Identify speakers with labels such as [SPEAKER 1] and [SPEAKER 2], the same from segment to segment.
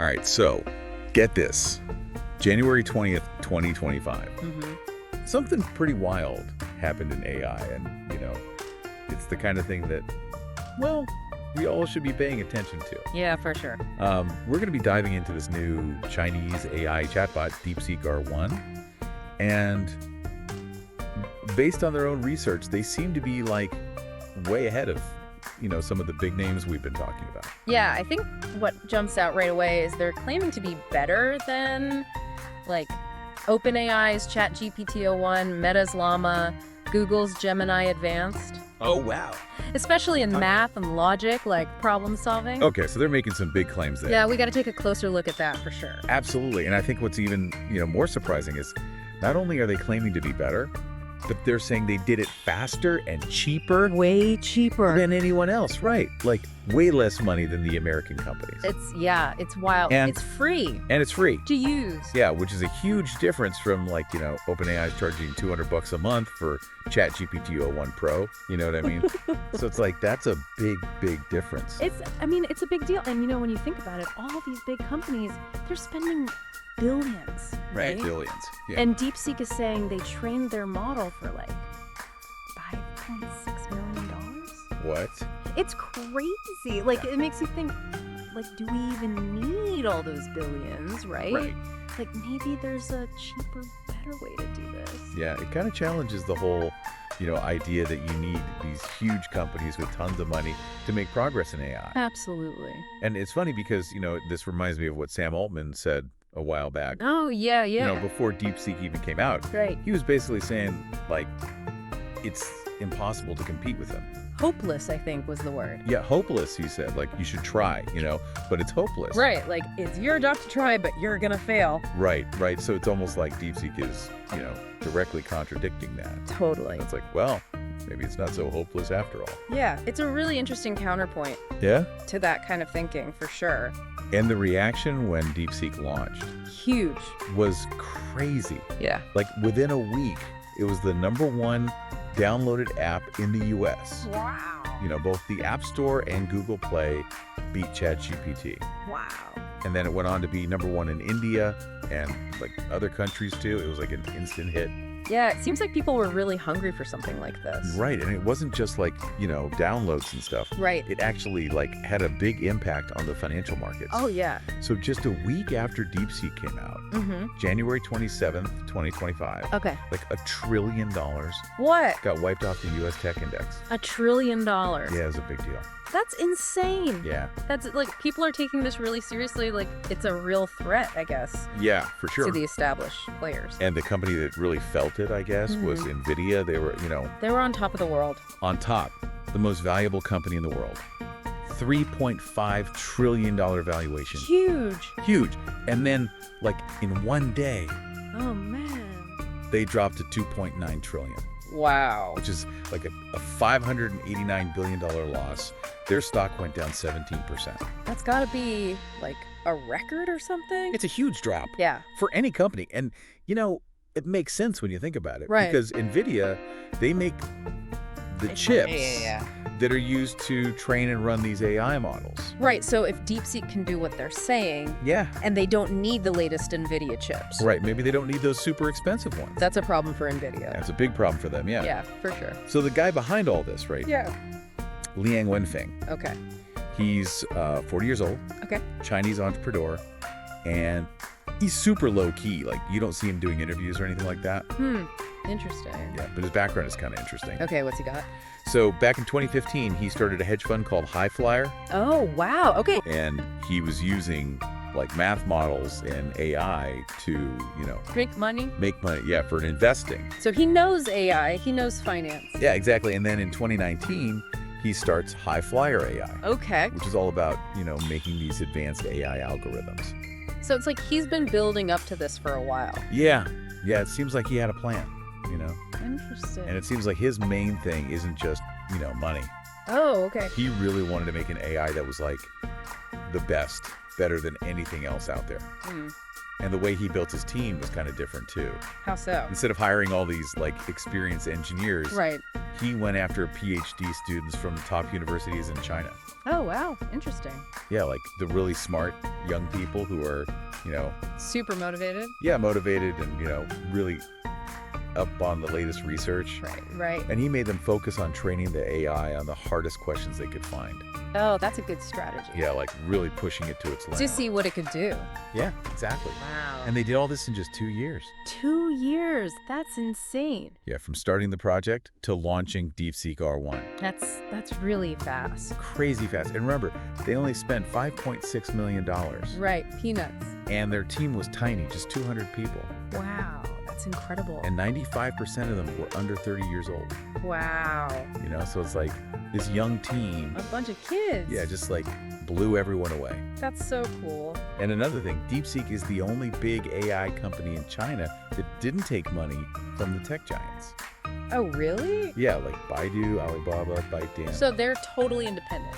[SPEAKER 1] All right, so get this. January 20th, 2025. Something pretty wild happened in AI, and, it's the kind of thing that, well, we all should be paying attention to.
[SPEAKER 2] Yeah, for sure.
[SPEAKER 1] We're going to be diving into this new Chinese AI chatbot, DeepSeek R1, and based on their own research, they seem to be way ahead of some of the big names we've been talking about.
[SPEAKER 2] Yeah, I think what jumps out right away is they're claiming to be better than OpenAI's ChatGPT R1, Meta's Llama, Google's Gemini Advanced.
[SPEAKER 1] Oh, wow.
[SPEAKER 2] Especially in math and logic, problem solving.
[SPEAKER 1] Okay, so they're making some big claims there.
[SPEAKER 2] Yeah, we got to take a closer look at that for sure.
[SPEAKER 1] Absolutely. And I think what's even, more surprising is not only are they claiming to be better, but they're saying they did it faster and cheaper.
[SPEAKER 2] Way cheaper
[SPEAKER 1] Than anyone else, right? Way less money than the American companies.
[SPEAKER 2] It's wild.
[SPEAKER 1] And
[SPEAKER 2] it's free.
[SPEAKER 1] And it's free.
[SPEAKER 2] To use.
[SPEAKER 1] Yeah, which is a huge difference from OpenAI is charging $200 a month for ChatGPT R1 Pro. You know what I mean? So it's that's a big, big difference.
[SPEAKER 2] It's a big deal. And when you think about it, all these big companies, they're spending billions, right?
[SPEAKER 1] Billions. Yeah.
[SPEAKER 2] And DeepSeek is saying they trained their model for $5.6 million.
[SPEAKER 1] What?
[SPEAKER 2] It's crazy. It makes you think, do we even need all those billions, right?
[SPEAKER 1] Right.
[SPEAKER 2] Maybe there's a cheaper, better way to do this.
[SPEAKER 1] Yeah, it kind of challenges the whole, idea that you need these huge companies with tons of money to make progress in AI.
[SPEAKER 2] Absolutely.
[SPEAKER 1] And it's funny because, this reminds me of what Sam Altman said a while back.
[SPEAKER 2] Oh, yeah.
[SPEAKER 1] Before DeepSeek even came out.
[SPEAKER 2] Right.
[SPEAKER 1] He was basically saying, it's impossible to compete with them.
[SPEAKER 2] Hopeless, I think, was the word.
[SPEAKER 1] Yeah, hopeless, he said. You should try, but it's hopeless.
[SPEAKER 2] Right, it's your job to try, but you're gonna fail.
[SPEAKER 1] Right. So it's almost like DeepSeek is, directly contradicting that.
[SPEAKER 2] Totally.
[SPEAKER 1] It's well, maybe it's not so hopeless after all.
[SPEAKER 2] Yeah, it's a really interesting counterpoint.
[SPEAKER 1] Yeah?
[SPEAKER 2] To that kind of thinking, for sure.
[SPEAKER 1] And the reaction when DeepSeek launched
[SPEAKER 2] Huge.
[SPEAKER 1] Was crazy.
[SPEAKER 2] Yeah.
[SPEAKER 1] Within a week, it was the #1 downloaded app in the US.
[SPEAKER 2] Wow.
[SPEAKER 1] Both the App Store and Google Play beat ChatGPT.
[SPEAKER 2] Wow.
[SPEAKER 1] And then it went on to be #1 in India and other countries too. It was an instant hit.
[SPEAKER 2] Yeah, it seems like people were really hungry for something like this.
[SPEAKER 1] Right, and it wasn't just downloads and stuff.
[SPEAKER 2] Right.
[SPEAKER 1] It actually had a big impact on the financial markets.
[SPEAKER 2] Oh, yeah.
[SPEAKER 1] So just a week after DeepSeek came out, January 27th, 2025.
[SPEAKER 2] Okay.
[SPEAKER 1] $1 trillion
[SPEAKER 2] What?
[SPEAKER 1] got wiped off the U.S. tech index.
[SPEAKER 2] $1 trillion.
[SPEAKER 1] Yeah, it was a big deal.
[SPEAKER 2] That's insane.
[SPEAKER 1] Yeah.
[SPEAKER 2] That's people are taking this really seriously. It's a real threat, I guess.
[SPEAKER 1] Yeah, for sure.
[SPEAKER 2] To the established players.
[SPEAKER 1] And the company that really felt it, I guess, was NVIDIA. They were,
[SPEAKER 2] They were on top of the world.
[SPEAKER 1] On top. The most valuable company in the world. $3.5 trillion valuation.
[SPEAKER 2] Huge.
[SPEAKER 1] And then, in one day,
[SPEAKER 2] oh, man,
[SPEAKER 1] they dropped to $2.9 trillion.
[SPEAKER 2] Wow.
[SPEAKER 1] Which is a $589 billion loss. Their stock went down 17%.
[SPEAKER 2] That's got to be a record or something?
[SPEAKER 1] It's a huge drop.
[SPEAKER 2] Yeah.
[SPEAKER 1] For any company. And, it makes sense when you think about it.
[SPEAKER 2] Right.
[SPEAKER 1] Because NVIDIA, they make the chips that are used to train and run these AI models.
[SPEAKER 2] Right. So if DeepSeek can do what they're saying, and they don't need the latest NVIDIA chips.
[SPEAKER 1] Right. Maybe they don't need those super expensive ones.
[SPEAKER 2] That's a problem for NVIDIA.
[SPEAKER 1] That's a big problem for them, yeah.
[SPEAKER 2] Yeah, for sure.
[SPEAKER 1] So the guy behind all this, right?
[SPEAKER 2] Yeah.
[SPEAKER 1] Liang Wenfeng.
[SPEAKER 2] Okay.
[SPEAKER 1] He's 40 years old.
[SPEAKER 2] Okay.
[SPEAKER 1] Chinese entrepreneur. And he's super low-key. You don't see him doing interviews or anything like that.
[SPEAKER 2] Interesting.
[SPEAKER 1] Yeah, but his background is kind of interesting.
[SPEAKER 2] Okay, what's he got?
[SPEAKER 1] So back in 2015, he started a hedge fund called Highflyer.
[SPEAKER 2] Oh, wow. Okay.
[SPEAKER 1] And he was using math models and AI to,
[SPEAKER 2] Make money?
[SPEAKER 1] Yeah, for investing.
[SPEAKER 2] So he knows AI, he knows finance.
[SPEAKER 1] Yeah, exactly. And then in 2019, he starts Highflyer AI.
[SPEAKER 2] Okay.
[SPEAKER 1] Which is all about, making these advanced AI algorithms.
[SPEAKER 2] So it's he's been building up to this for a while.
[SPEAKER 1] Yeah. Yeah, it seems like he had a plan,
[SPEAKER 2] Interesting.
[SPEAKER 1] And it seems like his main thing isn't just, money.
[SPEAKER 2] Oh, okay.
[SPEAKER 1] He really wanted to make an AI that was the best, better than anything else out there. And the way he built his team was kind of different too.
[SPEAKER 2] How so?
[SPEAKER 1] Instead of hiring all these experienced engineers,
[SPEAKER 2] right,
[SPEAKER 1] he went after PhD students from top universities in China.
[SPEAKER 2] Oh, wow. Interesting.
[SPEAKER 1] Yeah, like the really smart young people who are,
[SPEAKER 2] Super motivated.
[SPEAKER 1] yeah, motivated and, really up on the latest research.
[SPEAKER 2] Right.
[SPEAKER 1] And he made them focus on training the AI on the hardest questions they could find.
[SPEAKER 2] Oh, that's a good strategy.
[SPEAKER 1] Yeah, like really pushing it to its limit.
[SPEAKER 2] To see what it could do.
[SPEAKER 1] Yeah, exactly.
[SPEAKER 2] Wow.
[SPEAKER 1] And they did all this in just 2 years.
[SPEAKER 2] 2 years. That's insane.
[SPEAKER 1] Yeah, from starting the project to launching DeepSeek R1.
[SPEAKER 2] That's really fast.
[SPEAKER 1] Crazy fast. And remember, they only spent $5.6 million.
[SPEAKER 2] Right. Peanuts.
[SPEAKER 1] And their team was tiny, just 200 people.
[SPEAKER 2] Wow. That's incredible.
[SPEAKER 1] And 95% of them were under 30 years old.
[SPEAKER 2] Wow.
[SPEAKER 1] So it's like this young team,
[SPEAKER 2] A bunch of kids.
[SPEAKER 1] yeah, just like blew everyone away.
[SPEAKER 2] That's so cool.
[SPEAKER 1] And another thing, DeepSeek is the only big AI company in China that didn't take money from the tech giants.
[SPEAKER 2] Oh, really?
[SPEAKER 1] Yeah, like Baidu, Alibaba, ByteDance.
[SPEAKER 2] So they're totally independent.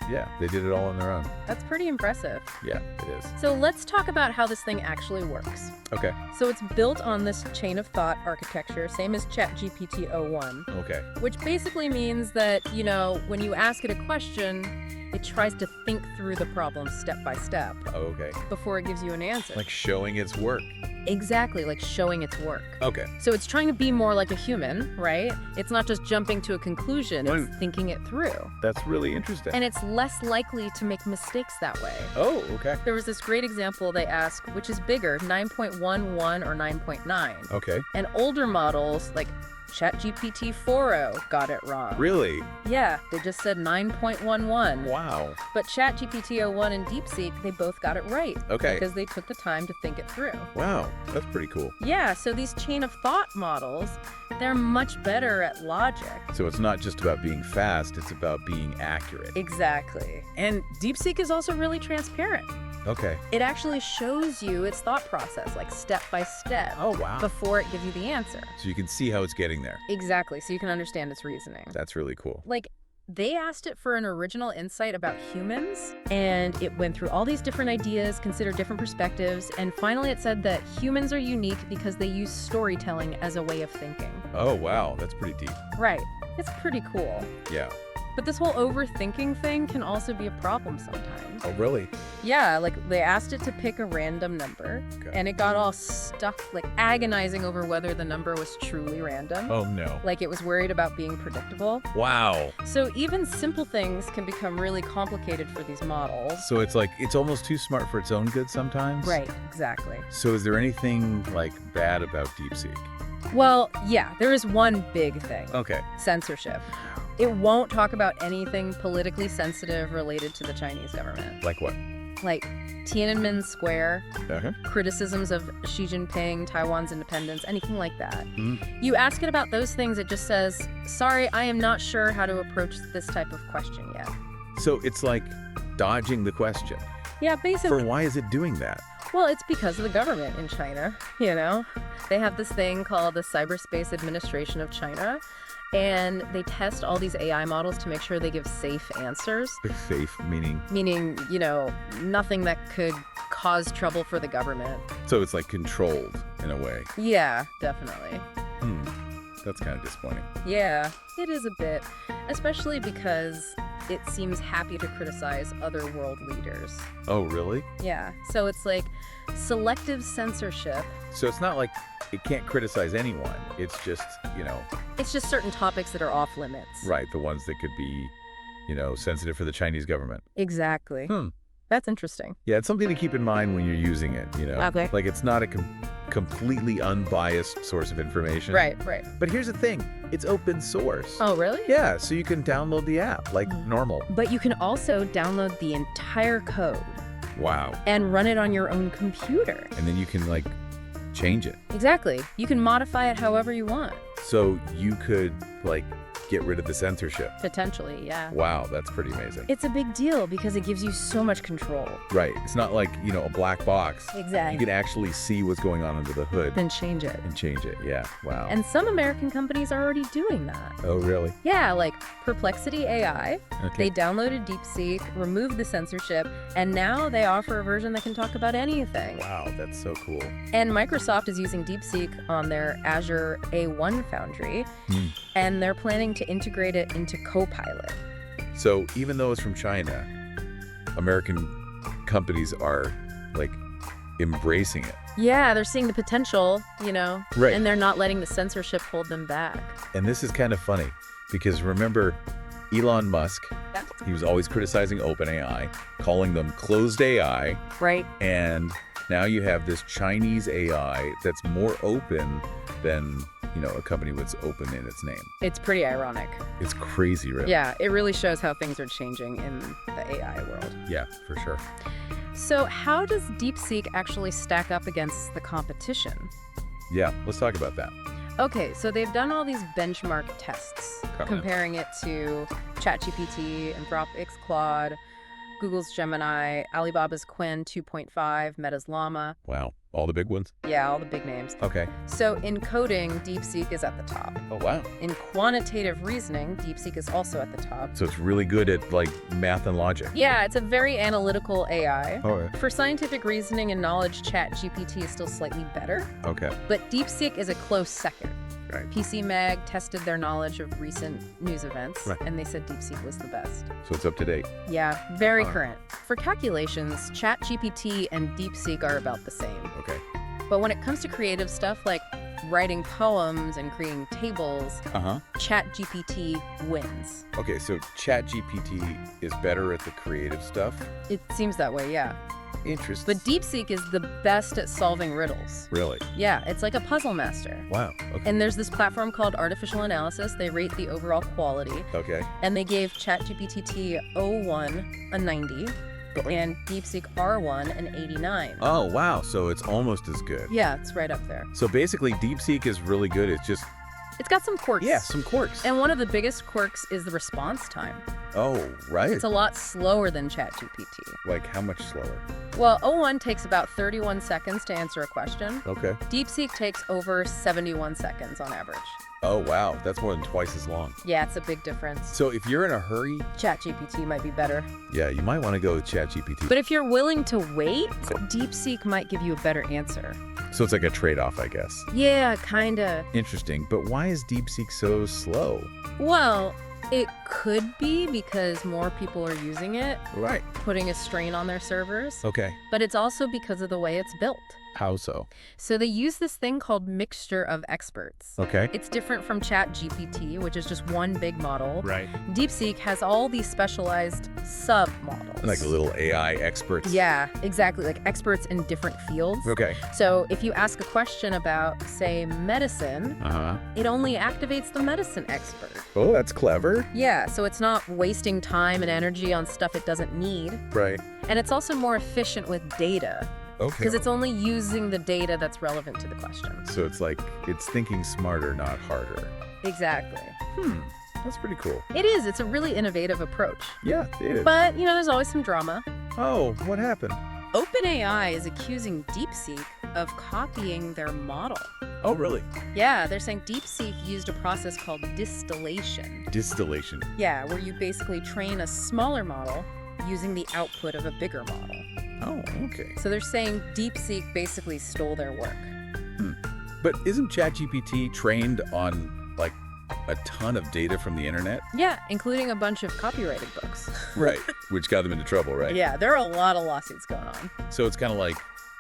[SPEAKER 1] Yeah, they did it all on their own.
[SPEAKER 2] That's pretty impressive.
[SPEAKER 1] Yeah, it is.
[SPEAKER 2] So let's talk about how this thing actually works.
[SPEAKER 1] Okay.
[SPEAKER 2] So it's built on this chain of thought architecture, same as ChatGPT R1,
[SPEAKER 1] Okay.
[SPEAKER 2] which basically means that, when you ask it a question, it tries to think through the problem step by step
[SPEAKER 1] Oh, okay.
[SPEAKER 2] before it gives you an answer.
[SPEAKER 1] Like showing its work.
[SPEAKER 2] Exactly, like showing its work.
[SPEAKER 1] Okay.
[SPEAKER 2] So it's trying to be more like a human, right? It's not just jumping to a conclusion, it's
[SPEAKER 1] Right.
[SPEAKER 2] thinking it through.
[SPEAKER 1] That's really interesting.
[SPEAKER 2] And it's less likely to make mistakes that way.
[SPEAKER 1] Oh, okay.
[SPEAKER 2] There was this great example they asked, which is bigger, 9.11 or 9.9.
[SPEAKER 1] Okay.
[SPEAKER 2] And older models, like ChatGPT 4.0, got it wrong.
[SPEAKER 1] Really?
[SPEAKER 2] Yeah, they just said 9.11.
[SPEAKER 1] Wow.
[SPEAKER 2] But ChatGPT R1 and DeepSeek, they both got it right.
[SPEAKER 1] Okay.
[SPEAKER 2] Because they took the time to think it through.
[SPEAKER 1] Wow, that's pretty cool.
[SPEAKER 2] Yeah, so these chain of thought models, they're much better at logic.
[SPEAKER 1] So it's not just about being fast, it's about being accurate.
[SPEAKER 2] Exactly. And DeepSeek is also really transparent.
[SPEAKER 1] Okay.
[SPEAKER 2] It actually shows you its thought process, like step by step,
[SPEAKER 1] Oh, wow.
[SPEAKER 2] before it gives you the answer.
[SPEAKER 1] So you can see how it's getting there.
[SPEAKER 2] Exactly, so you can understand its reasoning.
[SPEAKER 1] That's really cool.
[SPEAKER 2] Like, they asked it for an original insight about humans, and it went through all these different ideas, considered different perspectives, and finally it said that humans are unique because they use storytelling as a way of thinking.
[SPEAKER 1] Oh, wow. That's pretty deep.
[SPEAKER 2] Right. It's pretty cool.
[SPEAKER 1] Yeah.
[SPEAKER 2] But this whole overthinking thing can also be a problem sometimes.
[SPEAKER 1] Oh, really?
[SPEAKER 2] Yeah, like they asked it to pick a random number,
[SPEAKER 1] Okay.
[SPEAKER 2] and it got all stuck, like agonizing over whether the number was truly random.
[SPEAKER 1] Oh, no.
[SPEAKER 2] Like it was worried about being predictable.
[SPEAKER 1] Wow.
[SPEAKER 2] So even simple things can become really complicated for these models.
[SPEAKER 1] So it's like, it's almost too smart for its own good sometimes?
[SPEAKER 2] Right, exactly.
[SPEAKER 1] So is there anything, like, bad about DeepSeek?
[SPEAKER 2] Well, yeah, there is one big thing.
[SPEAKER 1] Okay.
[SPEAKER 2] Censorship. It won't talk about anything politically sensitive related to the Chinese government.
[SPEAKER 1] Like what?
[SPEAKER 2] Like Tiananmen Square,
[SPEAKER 1] Uh-huh.
[SPEAKER 2] criticisms of Xi Jinping, Taiwan's independence, anything like that.
[SPEAKER 1] Mhm.
[SPEAKER 2] You ask it about those things, it just says, sorry, I am not sure how to approach this type of question yet.
[SPEAKER 1] So it's like dodging the question.
[SPEAKER 2] Yeah, basically.
[SPEAKER 1] For why is it doing that?
[SPEAKER 2] Well, it's because of the government in China, They have this thing called the Cyberspace Administration of China, and they test all these AI models to make sure they give safe answers.
[SPEAKER 1] Safe, meaning?
[SPEAKER 2] Meaning, nothing that could cause trouble for the government.
[SPEAKER 1] So it's like controlled in a way.
[SPEAKER 2] Yeah, definitely.
[SPEAKER 1] That's kind of disappointing.
[SPEAKER 2] Yeah, it is a bit, especially because it seems happy to criticize other world leaders.
[SPEAKER 1] Oh, really?
[SPEAKER 2] Yeah, so it's like selective censorship.
[SPEAKER 1] So it's not like it can't criticize anyone. It's just,
[SPEAKER 2] It's just certain topics that are off limits.
[SPEAKER 1] right, the ones that could be, sensitive for the Chinese government.
[SPEAKER 2] Exactly. That's interesting.
[SPEAKER 1] Yeah, it's something to keep in mind when you're using it,
[SPEAKER 2] Okay.
[SPEAKER 1] Like it's not a completely unbiased source of information.
[SPEAKER 2] Right.
[SPEAKER 1] But here's the thing, it's open source.
[SPEAKER 2] Oh, really?
[SPEAKER 1] Yeah, so you can download the app like normal.
[SPEAKER 2] But you can also download the entire code
[SPEAKER 1] Wow.
[SPEAKER 2] and run it on your own computer.
[SPEAKER 1] And then you can like change it.
[SPEAKER 2] Exactly. You can modify it however you want.
[SPEAKER 1] So you could like get rid of the censorship.
[SPEAKER 2] Potentially, yeah.
[SPEAKER 1] Wow, that's pretty amazing.
[SPEAKER 2] It's a big deal because it gives you so much control.
[SPEAKER 1] Right. It's not like, a black box.
[SPEAKER 2] Exactly.
[SPEAKER 1] You can actually see what's going on under the hood
[SPEAKER 2] Then change it.
[SPEAKER 1] and change it. Yeah. Wow.
[SPEAKER 2] And some American companies are already doing that.
[SPEAKER 1] Oh, really?
[SPEAKER 2] Yeah, like Perplexity AI.
[SPEAKER 1] Okay.
[SPEAKER 2] They downloaded DeepSeek, removed the censorship, and now they offer a version that can talk about anything.
[SPEAKER 1] Wow, that's so cool.
[SPEAKER 2] And Microsoft is using DeepSeek on their Azure A1 Foundry, and they're planning to integrate it into Copilot.
[SPEAKER 1] So even though it's from China, American companies are like embracing it.
[SPEAKER 2] Yeah, they're seeing the potential,
[SPEAKER 1] Right.
[SPEAKER 2] and they're not letting the censorship hold them back.
[SPEAKER 1] And this is kind of funny because remember Elon Musk,
[SPEAKER 2] Yeah.
[SPEAKER 1] he was always criticizing OpenAI, calling them closed AI.
[SPEAKER 2] Right.
[SPEAKER 1] And now you have this Chinese AI that's more open than, a company that's open in its name.
[SPEAKER 2] It's pretty ironic.
[SPEAKER 1] It's crazy, really.
[SPEAKER 2] Yeah, it really shows how things are changing in the AI world.
[SPEAKER 1] Yeah, for sure.
[SPEAKER 2] So how does DeepSeek actually stack up against the competition?
[SPEAKER 1] Yeah, let's talk about that.
[SPEAKER 2] Okay, so they've done all these benchmark tests,
[SPEAKER 1] Come on.
[SPEAKER 2] comparing it to ChatGPT, Anthropic's Claude, Google's Gemini, Alibaba's Qwen 2.5, Meta's Llama.
[SPEAKER 1] Wow, all the big ones?
[SPEAKER 2] Yeah, all the big names.
[SPEAKER 1] Okay.
[SPEAKER 2] So in coding, DeepSeek is at the top.
[SPEAKER 1] Oh, wow.
[SPEAKER 2] In quantitative reasoning, DeepSeek is also at the top.
[SPEAKER 1] So it's really good at, math and logic.
[SPEAKER 2] Yeah, it's a very analytical AI.
[SPEAKER 1] Oh, yeah.
[SPEAKER 2] For scientific reasoning and knowledge, ChatGPT is still slightly better,
[SPEAKER 1] Okay.
[SPEAKER 2] but DeepSeek is a close second.
[SPEAKER 1] Right.
[SPEAKER 2] PC Mag tested their knowledge of recent news events,
[SPEAKER 1] Right.
[SPEAKER 2] and they said DeepSeek was the best.
[SPEAKER 1] So it's up to date.
[SPEAKER 2] Yeah, very
[SPEAKER 1] Huh.
[SPEAKER 2] current. For calculations, ChatGPT and DeepSeek are about the same.
[SPEAKER 1] Okay.
[SPEAKER 2] But when it comes to creative stuff like writing poems and creating tables,
[SPEAKER 1] Uh-huh.
[SPEAKER 2] ChatGPT wins.
[SPEAKER 1] Okay, so ChatGPT is better at the creative stuff.
[SPEAKER 2] It seems that way, yeah.
[SPEAKER 1] Interesting.
[SPEAKER 2] But DeepSeek is the best at solving riddles.
[SPEAKER 1] Really?
[SPEAKER 2] Yeah, it's like a puzzle master.
[SPEAKER 1] Wow. Okay.
[SPEAKER 2] And there's this platform called Artificial Analysis. They rate the overall quality,
[SPEAKER 1] Okay.
[SPEAKER 2] and they gave ChatGPT O1 a 90 and DeepSeek R1 an 89.
[SPEAKER 1] Oh, wow. So it's almost as good.
[SPEAKER 2] Yeah, it's right up there.
[SPEAKER 1] So basically, DeepSeek is really good. It's just,
[SPEAKER 2] It's got some quirks.
[SPEAKER 1] some quirks.
[SPEAKER 2] And one of the biggest quirks is the response time.
[SPEAKER 1] Oh, right.
[SPEAKER 2] It's a lot slower than ChatGPT.
[SPEAKER 1] Like how much slower?
[SPEAKER 2] Well, O1 takes about 31 seconds to answer a question.
[SPEAKER 1] Okay.
[SPEAKER 2] DeepSeek takes over 71 seconds on average.
[SPEAKER 1] Oh, wow. That's more than twice as long.
[SPEAKER 2] Yeah, it's a big difference.
[SPEAKER 1] So if you're in a hurry,
[SPEAKER 2] ChatGPT might be better.
[SPEAKER 1] yeah, you might want to go with ChatGPT.
[SPEAKER 2] But if you're willing to wait, DeepSeek might give you a better answer.
[SPEAKER 1] So it's like a trade-off, I guess.
[SPEAKER 2] Yeah, kinda.
[SPEAKER 1] Interesting. But why is DeepSeek so slow?
[SPEAKER 2] Well, it could be because more people are using it,
[SPEAKER 1] Right.
[SPEAKER 2] putting a strain on their servers.
[SPEAKER 1] Okay.
[SPEAKER 2] But it's also because of the way it's built.
[SPEAKER 1] How so?
[SPEAKER 2] So they use this thing called mixture of experts.
[SPEAKER 1] Okay.
[SPEAKER 2] It's different from ChatGPT, which is just one big model.
[SPEAKER 1] Right.
[SPEAKER 2] DeepSeek has all these specialized sub-models.
[SPEAKER 1] Like little AI experts.
[SPEAKER 2] Yeah, exactly. Like experts in different fields.
[SPEAKER 1] Okay.
[SPEAKER 2] So if you ask a question about, say, medicine,
[SPEAKER 1] Uh-huh.
[SPEAKER 2] it only activates the medicine expert.
[SPEAKER 1] Oh, that's clever.
[SPEAKER 2] Yeah, so it's not wasting time and energy on stuff it doesn't need.
[SPEAKER 1] Right.
[SPEAKER 2] And it's also more efficient with data
[SPEAKER 1] Okay.
[SPEAKER 2] because it's only using the data that's relevant to the question.
[SPEAKER 1] So it's like it's thinking smarter, not harder.
[SPEAKER 2] Exactly.
[SPEAKER 1] That's pretty cool.
[SPEAKER 2] It is. It's a really innovative approach.
[SPEAKER 1] Yeah, it is.
[SPEAKER 2] But, there's always some drama.
[SPEAKER 1] Oh, what happened?
[SPEAKER 2] OpenAI is accusing DeepSeek of copying their model.
[SPEAKER 1] Oh, really?
[SPEAKER 2] Yeah, they're saying DeepSeek used a process called distillation.
[SPEAKER 1] Distillation.
[SPEAKER 2] Yeah, where you basically train a smaller model using the output of a bigger model.
[SPEAKER 1] Oh, okay.
[SPEAKER 2] So they're saying DeepSeek basically stole their work.
[SPEAKER 1] But isn't ChatGPT trained on, a ton of data from the internet?
[SPEAKER 2] Yeah, including a bunch of copyrighted books.
[SPEAKER 1] Right. Which got them into trouble, right?
[SPEAKER 2] Yeah, there are a lot of lawsuits going on.
[SPEAKER 1] So it's kind of like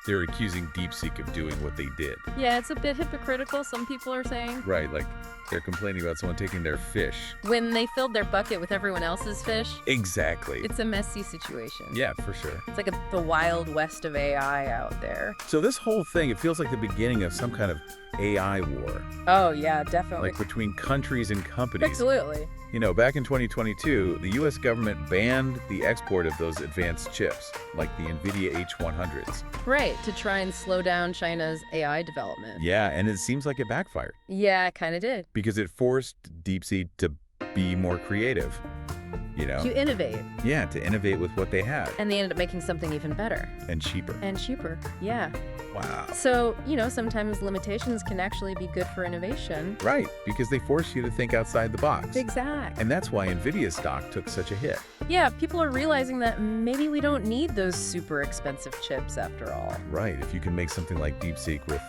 [SPEAKER 1] they're accusing DeepSeek of doing what they did.
[SPEAKER 2] Yeah, it's a bit hypocritical, some people are saying.
[SPEAKER 1] Right, like they're complaining about someone taking their fish.
[SPEAKER 2] When they filled their bucket with everyone else's fish,
[SPEAKER 1] Exactly.
[SPEAKER 2] it's a messy situation.
[SPEAKER 1] Yeah, for sure.
[SPEAKER 2] It's like the Wild West of AI out there.
[SPEAKER 1] So this whole thing, it feels like the beginning of some kind of AI war,
[SPEAKER 2] Oh, yeah, definitely.
[SPEAKER 1] like between countries and companies.
[SPEAKER 2] Absolutely.
[SPEAKER 1] Back in 2022, the U.S. government banned the export of those advanced chips, like the NVIDIA H100s.
[SPEAKER 2] Right, to try and slow down China's AI development.
[SPEAKER 1] Yeah, and it seems like it backfired
[SPEAKER 2] Yeah, it kind of did.
[SPEAKER 1] because it forced DeepSeek to be more creative,
[SPEAKER 2] To innovate.
[SPEAKER 1] Yeah, to innovate with what they had
[SPEAKER 2] And they ended up making something even better.
[SPEAKER 1] and cheaper.
[SPEAKER 2] And cheaper. Yeah.
[SPEAKER 1] Wow.
[SPEAKER 2] So, sometimes limitations can actually be good for innovation.
[SPEAKER 1] Right, because they force you to think outside the box.
[SPEAKER 2] Exactly.
[SPEAKER 1] And that's why NVIDIA stock took such a hit.
[SPEAKER 2] Yeah, people are realizing that maybe we don't need those super expensive chips after all.
[SPEAKER 1] Right, if you can make something like DeepSeek with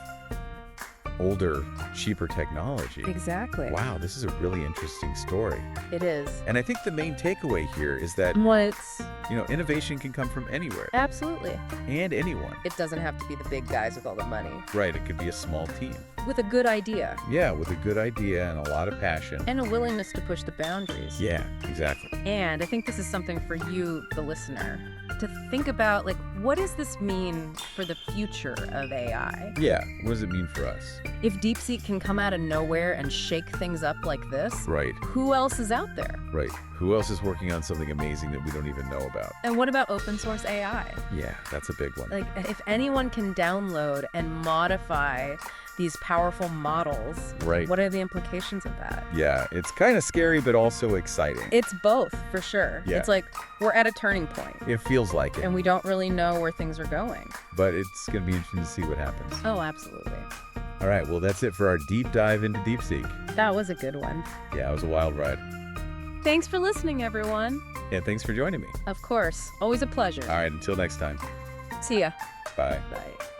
[SPEAKER 1] older, cheaper technology.
[SPEAKER 2] Exactly.
[SPEAKER 1] Wow, this is a really interesting story.
[SPEAKER 2] It is.
[SPEAKER 1] And I think the main takeaway here is that,
[SPEAKER 2] What's
[SPEAKER 1] innovation can come from anywhere
[SPEAKER 2] absolutely.
[SPEAKER 1] and anyone.
[SPEAKER 2] It doesn't have to be the big guys with all the money.
[SPEAKER 1] Right, it could be a small team.
[SPEAKER 2] With a good idea
[SPEAKER 1] Yeah, with a good idea and a lot of passion.
[SPEAKER 2] and a willingness to push the boundaries.
[SPEAKER 1] Yeah, exactly.
[SPEAKER 2] And I think this is something for you, the listener, to think about, like, what does this mean for the future of AI?
[SPEAKER 1] Yeah, what does it mean for us?
[SPEAKER 2] If DeepSeek can come out of nowhere and shake things up like this,
[SPEAKER 1] Right,
[SPEAKER 2] who else is out there?
[SPEAKER 1] right. Who else is working on something amazing that we don't even know about?
[SPEAKER 2] And what about open source AI?
[SPEAKER 1] Yeah, that's a big one.
[SPEAKER 2] Like, if anyone can download and modify these powerful models,
[SPEAKER 1] Right.
[SPEAKER 2] what are the implications of that?
[SPEAKER 1] Yeah, it's kind of scary, but also exciting.
[SPEAKER 2] It's both, for sure.
[SPEAKER 1] Yeah.
[SPEAKER 2] It's like we're at a turning point,
[SPEAKER 1] It feels like it,
[SPEAKER 2] and we don't really know where things are going.
[SPEAKER 1] but it's going to be interesting to see what happens.
[SPEAKER 2] Oh, absolutely.
[SPEAKER 1] All right, well, that's it for our deep dive into DeepSeek.
[SPEAKER 2] That was a good one.
[SPEAKER 1] Yeah, it was a wild ride.
[SPEAKER 2] Thanks for listening, everyone.
[SPEAKER 1] And thanks for joining me.
[SPEAKER 2] Of course. Always a pleasure.
[SPEAKER 1] All right, until next time.
[SPEAKER 2] See ya.
[SPEAKER 1] Bye.
[SPEAKER 2] Bye.